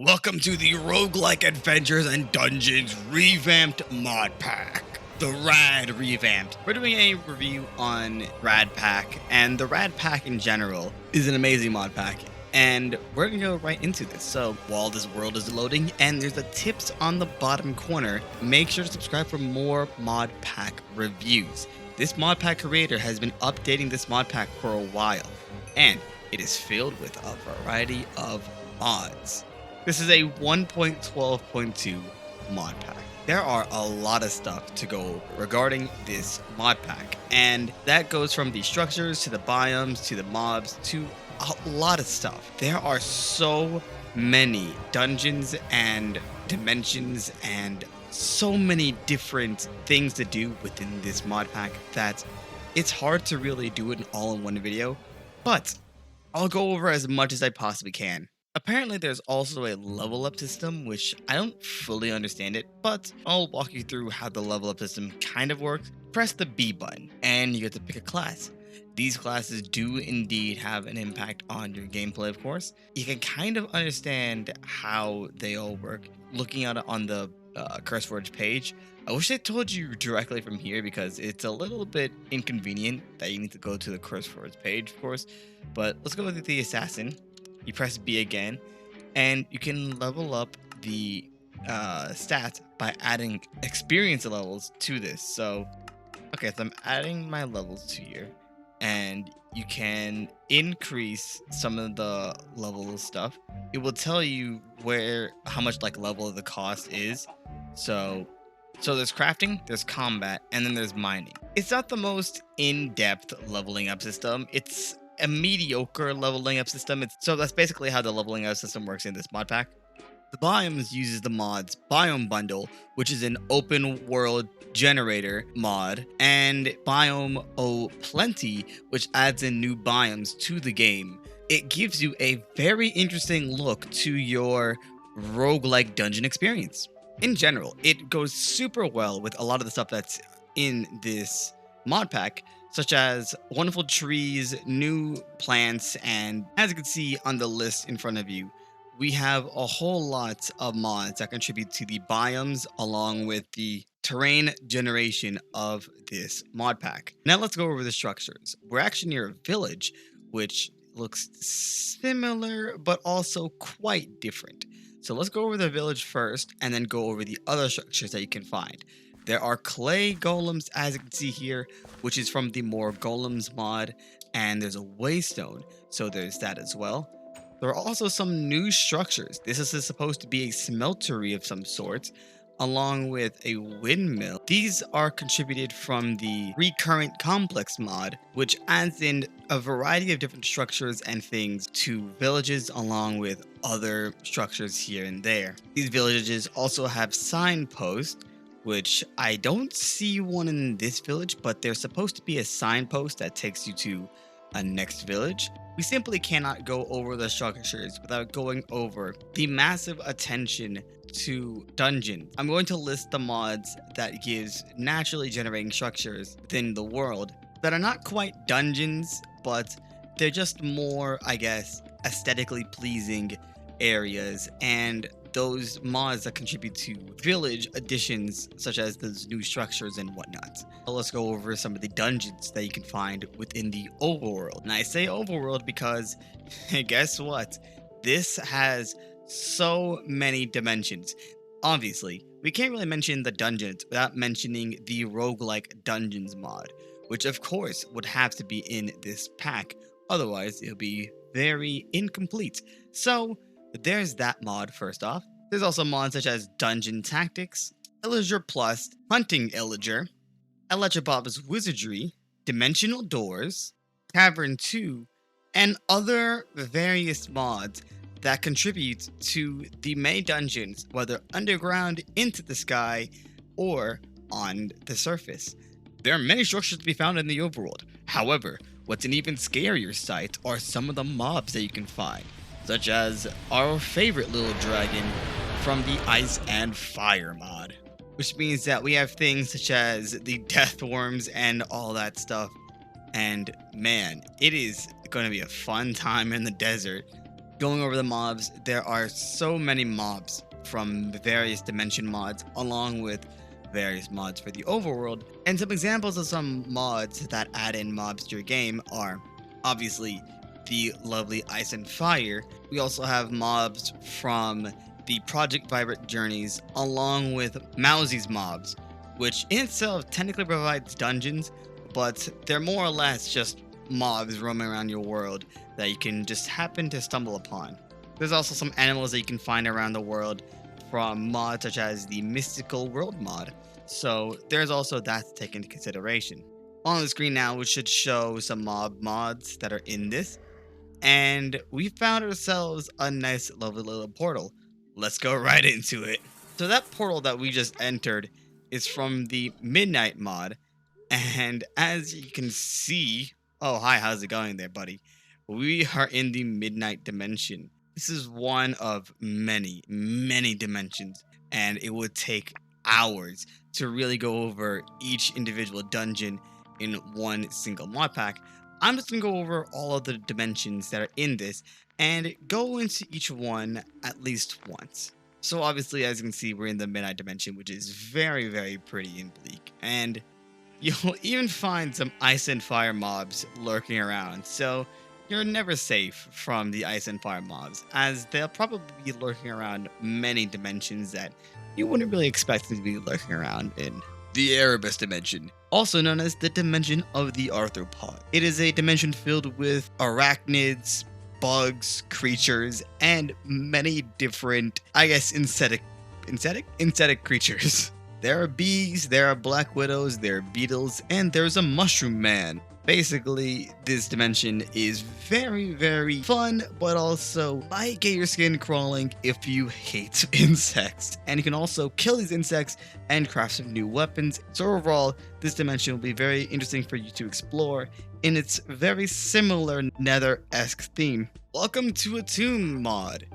Welcome to the Roguelike Adventures and Dungeons revamped mod pack. The RAD revamped. We're doing a review on RAD pack, and the RAD pack in general is an amazing mod pack. And we're gonna go right into this. So while this world is loading and there's the tips on the bottom corner, make sure to subscribe for more mod pack reviews. This mod pack creator has been updating this mod pack for a while, and it is filled with a variety of mods. This is a 1.12.2 mod pack. There are a lot of stuff to go over regarding this mod pack, and that goes from the structures to the biomes to the mobs to a lot of stuff. There are so many dungeons and dimensions and so many different things to do within this mod pack that it's hard to really do it all in one video, but I'll go over as much as I possibly can. Apparently there's also a level up system, which I don't fully understand it, but I'll walk you through how the level up system kind of works. Press the B button and you get to pick a class. These classes do indeed have an impact on your gameplay, of course. You can kind of understand how they all work looking at it on the CurseForge page. I wish I told you directly from here because it's a little bit inconvenient that you need to go to the CurseForge page, of course. But let's go with the assassin. You press B again, and you can level up the stats by adding experience levels to this. So, okay, so I'm adding my levels to here, and you can increase some of the level stuff. It will tell you how much like level the cost is. So there's crafting, there's combat, and then there's mining. It's not the most in-depth leveling up system. It's a mediocre leveling up system. So that's basically how the leveling up system works in this mod pack. The Biomes uses the mod's Biome Bundle, which is an open world generator mod, and Biome Plenty, which adds in new biomes to the game. It gives you a very interesting look to your roguelike dungeon experience. In general, it goes super well with a lot of the stuff that's in this mod pack, such as wonderful trees, new plants, and as you can see on the list in front of you, we have a whole lot of mods that contribute to the biomes along with the terrain generation of this mod pack. Now let's go over the structures. We're actually near a village, which looks similar, but also quite different. So let's go over the village first and then go over the other structures that you can find. There are clay golems, as you can see here, which is from the More Golems mod, and there's a waystone, so there's that as well. There are also some new structures. This is supposed to be a smeltery of some sort, along with a windmill. These are contributed from the Recurrent Complex mod, which adds in a variety of different structures and things to villages along with other structures here and there. These villages also have signposts, which I don't see one in this village, but there's supposed to be a signpost that takes you to a next village. We simply cannot go over the structures without going over the massive attention to dungeons. I'm going to list the mods that gives naturally generating structures within the world that are not quite dungeons, but they're just more, I guess, aesthetically pleasing areas, and those mods that contribute to village additions such as those new structures and whatnot. Let's go over some of the dungeons that you can find within the overworld. And I say overworld because guess what? This has so many dimensions. Obviously, we can't really mention the dungeons without mentioning the roguelike dungeons mod, which of course would have to be in this pack. Otherwise, it'll be very incomplete. So there's that mod first off. There's also mods such as Dungeon Tactics, Illager Plus, Hunting Illager, Bob's Wizardry, Dimensional Doors, Cavern 2, and other various mods that contribute to the main dungeons, whether underground, into the sky, or on the surface. There are many structures to be found in the overworld. However, what's an even scarier sight are some of the mobs that you can find, such as our favorite little dragon from the Ice and Fire mod, which means that we have things such as the death worms and all that stuff. And man, it is going to be a fun time in the desert. Going over the mobs, there are so many mobs from various dimension mods, along with various mods for the overworld. And some examples of some mods that add in mobs to your game are obviously the lovely Ice and Fire. We also have mobs from the Project Vibrant Journeys, along with Mousie's mobs, which in itself technically provides dungeons, but they're more or less just mobs roaming around your world that you can just happen to stumble upon. There's also some animals that you can find around the world from mods such as the Mystical World mod, so there's also that to take into consideration. On the screen now, we should show some mods that are in this, and we found ourselves a nice lovely little portal. Let's go right into it. So that portal that we just entered is from the Midnight mod, and as you can see, oh hi, how's it going there, buddy? We are in the Midnight Dimension. This is one of many, many dimensions, and it would take hours to really go over each individual dungeon in one single mod pack. I'm just gonna go over all of the dimensions that are in this and go into each one at least once. So obviously, as you can see, we're in the Midnight Dimension, which is very, very pretty and bleak, and you'll even find some Ice and Fire mobs lurking around, so you're never safe from the Ice and Fire mobs, as they'll probably be lurking around many dimensions that you wouldn't really expect them to be lurking around in. The Erebus Dimension, also known as the Dimension of the Arthropod. It is a dimension filled with arachnids, bugs, creatures, and many different, I guess, insectic creatures. There are bees, there are black widows, there are beetles, and there's a mushroom man. Basically, this dimension is very, very fun, but also might get your skin crawling if you hate insects. And you can also kill these insects and craft some new weapons. So overall, this dimension will be very interesting for you to explore in its very similar Nether-esque theme. Welcome to Atum mod.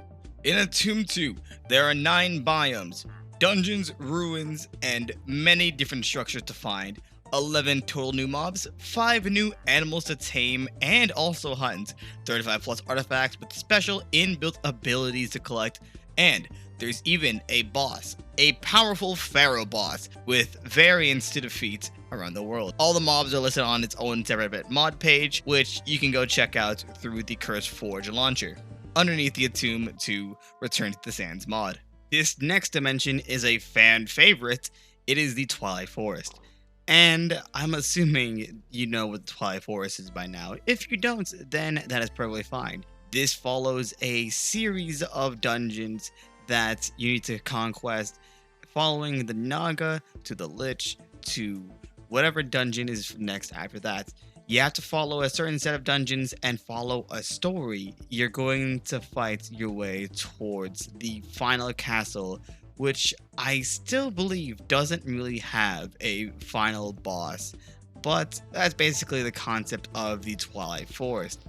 In Atum 2, there are 9 biomes, dungeons, ruins, and many different structures to find. 11 total new mobs, 5 new animals to tame and also hunt, 35 plus artifacts with special inbuilt abilities to collect, and there's even a boss, a powerful pharaoh boss with variants to defeat around the world. All the mobs are listed on its own separate mod page, which you can go check out through the Curse Forge launcher, underneath the Atum to Return to the Sands mod. This next dimension is a fan favorite. It is the Twilight Forest. And I'm assuming you know what the Twilight Forest is by now. If you don't, then that is perfectly fine. This follows a series of dungeons that you need to conquest, following the Naga to the Lich to whatever dungeon is next after that. You have to follow a certain set of dungeons and follow a story. You're going to fight your way towards the final castle, which I still believe doesn't really have a final boss, but that's basically the concept of the Twilight Forest.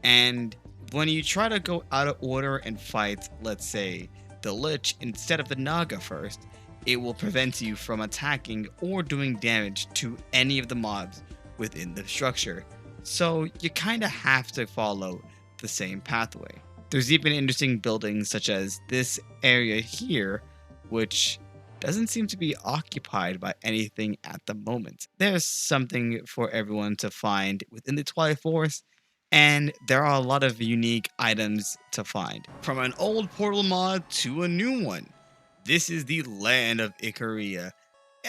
And when you try to go out of order and fight, let's say, the Lich instead of the Naga first, it will prevent you from attacking or doing damage to any of the mobs within the structure. So you kind of have to follow the same pathway. There's even interesting buildings such as this area here, which doesn't seem to be occupied by anything at the moment. There's something for everyone to find within the Twilight Forest, and there are a lot of unique items to find. From an old portal mod to a new one, this is the land of Icaria.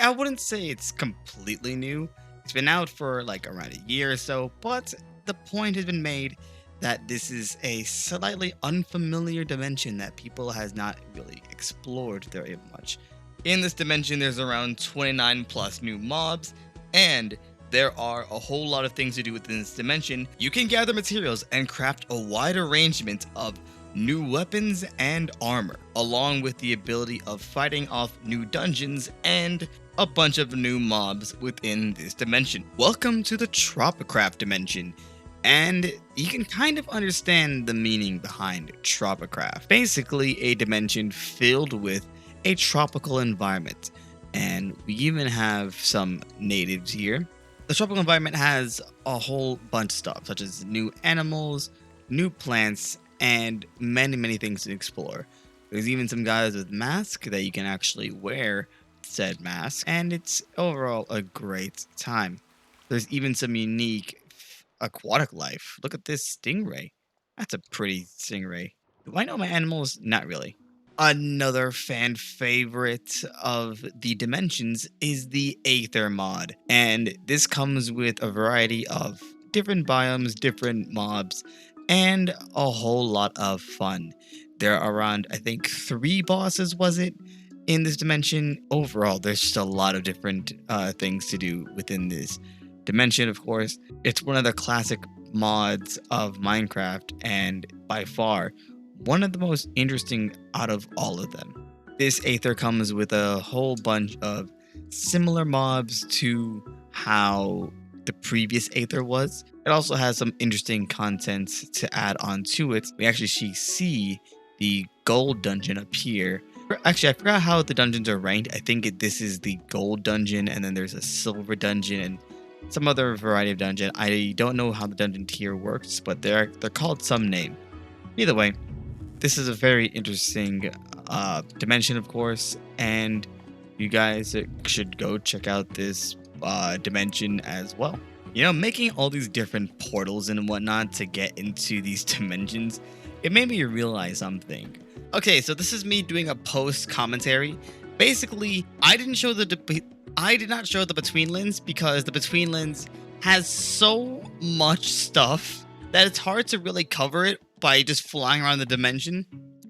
I wouldn't say it's completely new. It's been out for like around a year or so, but the point has been made that this is a slightly unfamiliar dimension that people has not really explored very much. In this dimension, there's around 29 plus new mobs, and there are a whole lot of things to do within this dimension. You can gather materials and craft a wide arrangement of new weapons and armor, along with the ability of fighting off new dungeons and a bunch of new mobs within this dimension. Welcome to the Tropicraft Dimension. And you can kind of understand the meaning behind Tropicraft. Basically, a dimension filled with a tropical environment. And we even have some natives here. The tropical environment has a whole bunch of stuff, such as new animals, new plants, and many things to explore. There's even some guys with masks that you can actually wear said mask, and it's overall a great time. There's even some unique aquatic life. Look at this stingray. That's a pretty stingray. Do I know my animals? Not really. Another fan favorite of the dimensions is the Aether mod, and this comes with a variety of different biomes, different mobs, and a whole lot of fun. There are around, I think, 3 bosses, was it, in this dimension? Overall, there's just a lot of different things to do within this dimension, of course. It's one of the classic mods of Minecraft, and by far, one of the most interesting out of all of them. This Aether comes with a whole bunch of similar mobs to how the previous Aether was. It also has some interesting content to add on to it. We actually see the gold dungeon up here. Actually, I forgot how the dungeons are ranked. I think this is the gold dungeon, and then there's a silver dungeon and some other variety of dungeon. I don't know how the dungeon tier works, but they're called some name. Either way, this is a very interesting dimension, of course, and you guys should go check out this dimension as well. You know, making all these different portals and whatnot to get into these dimensions, it made me realize something. Okay, so this is me doing a post commentary. Basically, I did not show the Betweenlands because the Betweenlands has so much stuff that it's hard to really cover it by just flying around the dimension.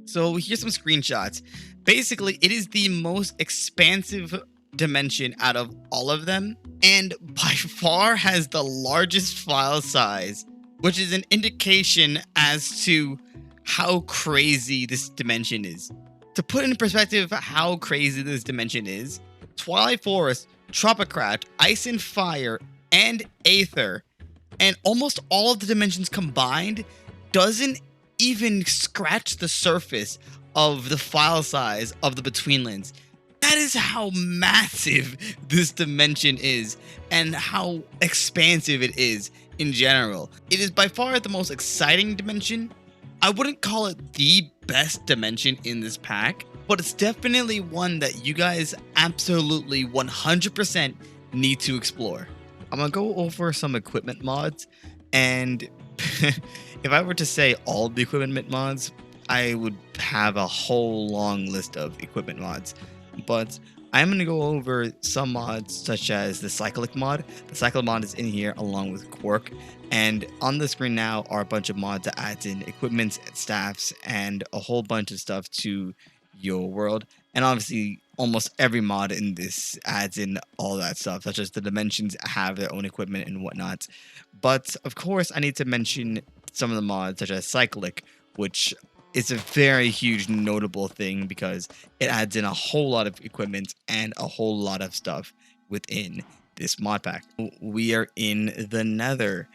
So here's some screenshots. Basically, it is the most expansive dimension out of all of them, and by far has the largest file size, which is an indication as to how crazy this dimension is. To put in perspective how crazy this dimension is, Twilight Forest, Tropicraft, Ice and Fire, and Aether, and almost all of the dimensions combined doesn't even scratch the surface of the file size of the Betweenlands. That is how massive this dimension is and how expansive it is in general. It is by far the most exciting dimension. I wouldn't call it the best dimension in this pack, but it's definitely one that you guys absolutely 100% need to explore. I'm gonna go over some equipment mods, and if I were to say all the equipment mods, I would have a whole long list of equipment mods. But I'm going to go over some mods such as the Cyclic mod. The Cyclic mod is in here along with Quark. And on the screen now are a bunch of mods that adds in equipment, staffs, and a whole bunch of stuff to your world. And obviously, almost every mod in this adds in all that stuff, such as the dimensions have their own equipment and whatnot. But of course, I need to mention some of the mods such as Cyclic, which is a very huge notable thing because it adds in a whole lot of equipment and a whole lot of stuff within this mod pack. We are in the Nether.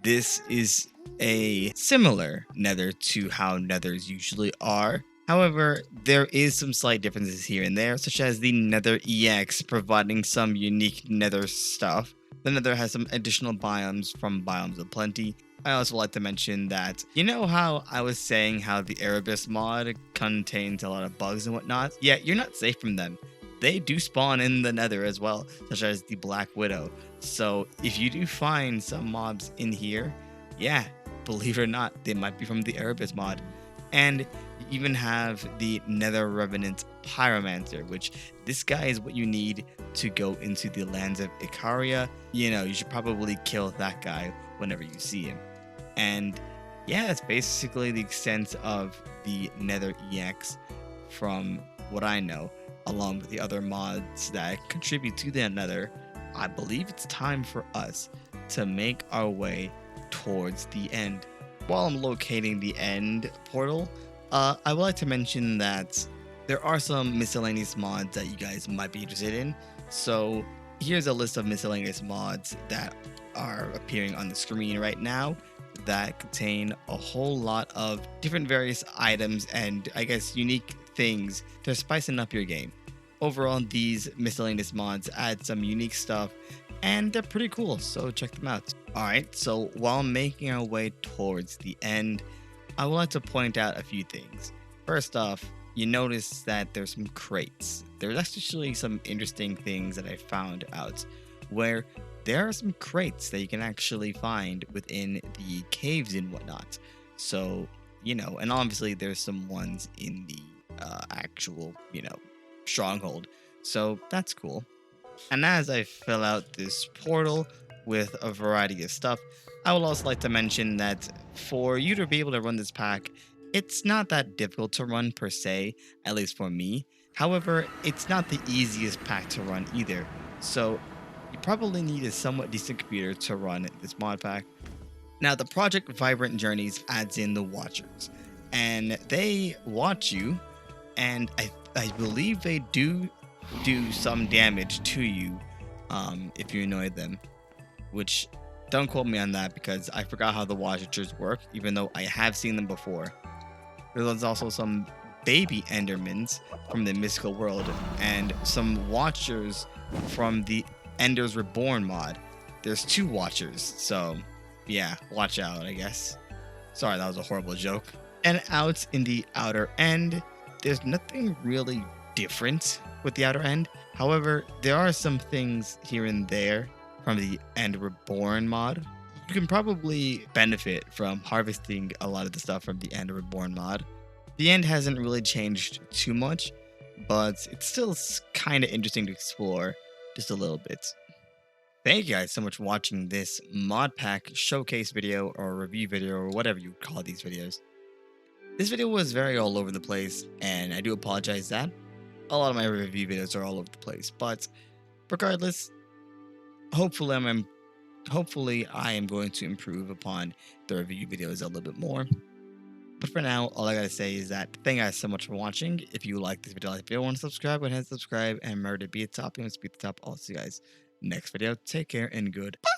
This is a similar Nether to how Nethers usually are. However, there is some slight differences here and there, such as the Nether EX providing some unique Nether stuff. The Nether has some additional biomes from Biomes of Plenty. I also like to mention that, you know how I was saying how the Erebus mod contains a lot of bugs and whatnot? Yeah, you're not safe from them. They do spawn in the Nether as well, such as the Black Widow. So if you do find some mobs in here, yeah, believe it or not, they might be from the Erebus mod. And you even have the Nether Revenant Pyromancer, which this guy is what you need to go into the lands of Icaria. You know, you should probably kill that guy whenever you see him. And yeah, that's basically the extent of the Nether EX from what I know, along with the other mods that contribute to the Nether. I believe it's time for us to make our way towards the end. While I'm locating the end portal, I would like to mention that there are some miscellaneous mods that you guys might be interested in. So here's a list of miscellaneous mods that are appearing on the screen right now that contain a whole lot of different various items and I guess unique things to spicing up your game. Overall, these miscellaneous mods add some unique stuff and they're pretty cool, so check them out. Alright, so while making our way towards the end, I would like to point out a few things. First off, you notice that there's some crates. There's actually some interesting things that I found out where there are some crates that you can actually find within the caves and whatnot. So, and obviously there's some ones in the actual, stronghold. So that's cool. And as I fill out this portal with a variety of stuff, I would also like to mention that for you to be able to run this pack, it's not that difficult to run per se, at least for me. However, it's not the easiest pack to run either. So you probably need a somewhat decent computer to run this mod pack. Now, the Project Vibrant Journeys adds in the Watchers, and they watch you, and I believe they do some damage to you if you annoy them, which don't quote me on that because I forgot how the Watchers work, even though I have seen them before. There's also some baby Endermans from the mystical world and some Watchers from the Enders Reborn mod. There's 2 Watchers, so yeah, watch out, I guess. Sorry, that was a horrible joke. And out in the outer end, there's nothing really different with the outer end. However, there are some things here and there from the End Reborn mod. You can probably benefit from harvesting a lot of the stuff from the End Reborn mod. The end hasn't really changed too much, but it's still kind of interesting to explore just a little bit. Thank you guys so much for watching this mod pack showcase video or review video or whatever you call these videos. This video was very all over the place, and I do apologize that a lot of my review videos are all over the place. But regardless, hopefully I am going to improve upon the review videos a little bit more. But for now, all I gotta say is that thank you guys so much for watching. If you like this video, if you want to subscribe, go ahead and subscribe. And remember to be a top, and be at the top. I'll see you guys next video. Take care and goodbye.